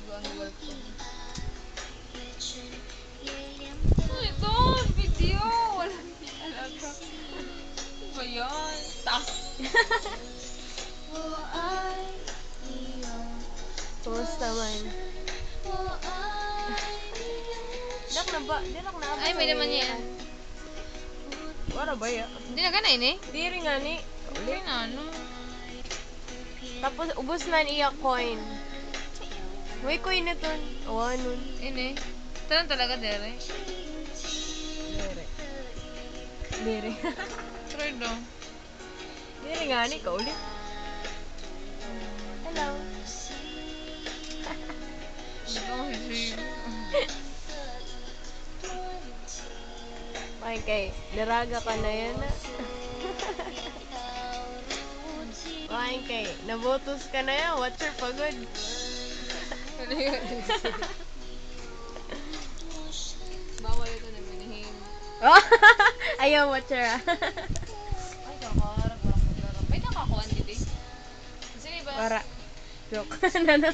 ko ang luwal ko. Oh my God! Video! Wala talaga. Ano ba yan? Tak! Kumusta man? Dak na ba? Dilak na ba? Ay, may naman yan. Wala ba ya? Hindi na ganay ni? Diri nga ni. Hindi na, ano? Tapos ubos man iya coin. May coin na to. O ano? Ini. Ito talaga, dere. Diri. Diri. Try daw. Diri nga ni kaulit. Hello. Hindi ko kasi. Okay, daraga ka na yan na. Okay, nabotos ka na yan. What's your pagod? Ano yun? Bawal ito na minihim. Oh, ayaw, what's your Ay, kakarap. Parang maglaro. May nakakuha dito eh. Sige ba? Para. Joke. Ano?